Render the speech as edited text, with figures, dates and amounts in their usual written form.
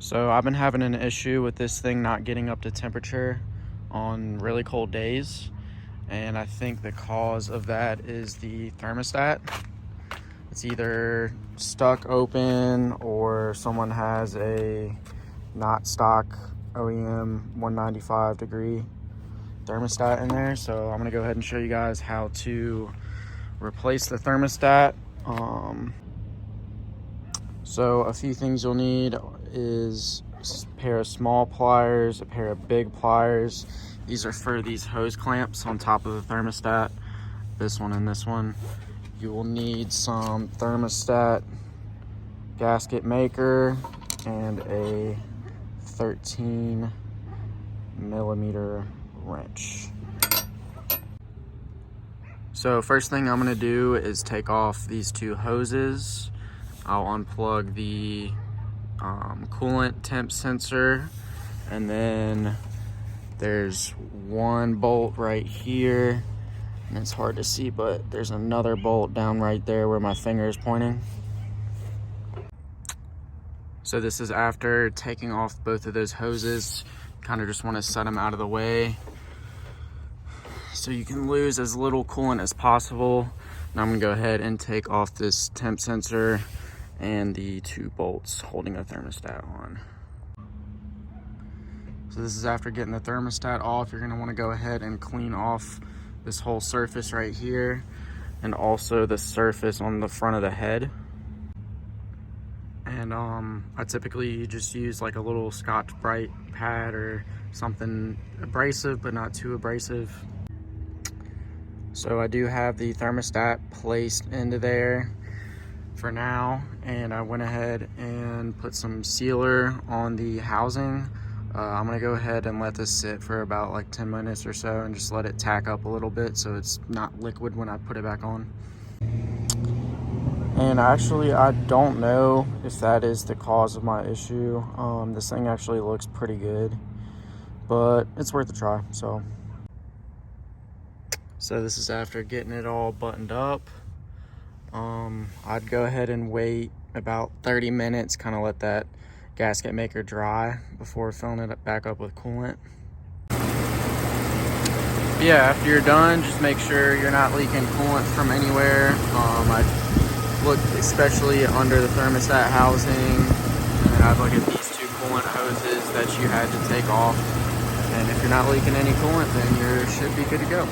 So I've been having an issue with this thing not getting up to temperature on really cold days, and I think the cause of that is the thermostat. It's either stuck open or someone has a not stock OEM 195 degree thermostat in there. So I'm gonna go ahead and show you guys how to replace the thermostat. So a few things you'll need is a pair of small pliers, a pair of big pliers. These are for these hose clamps on top of the thermostat, this one and this one. You will need some thermostat gasket maker and a 13 millimeter wrench. So first thing I'm gonna do is take off these two hoses. I'll unplug the coolant temp sensor, and then there's one bolt right here, and it's hard to see, but there's another bolt down right there where my finger is pointing. So this is after taking off both of those hoses. Kind of just want to set them out of the way so you can lose as little coolant as possible. Now I'm gonna go ahead and take off this temp sensor and the two bolts holding the thermostat on. So this is after getting the thermostat off. You're gonna wanna go ahead and clean off this whole surface right here, and also the surface on the front of the head. And I typically just use like a little Scotch-Brite pad or something abrasive, but not too abrasive. So I do have the thermostat placed into there for now, and I went ahead and put some sealer on the housing. I'm gonna go ahead and let this sit for about like 10 minutes or so and just let it tack up a little bit so it's not liquid when I put it back on. And actually, I don't know if that is the cause of my issue. This thing actually looks pretty good, but it's worth a try. So this is after getting it all buttoned up. I'd go ahead and wait about 30 minutes, kind of let that gasket maker dry before filling it back up with coolant. Yeah, after you're done, just make sure you're not leaking coolant from anywhere. I look especially under the thermostat housing, and I'd look at these two coolant hoses that you had to take off. And if you're not leaking any coolant, then you should be good to go.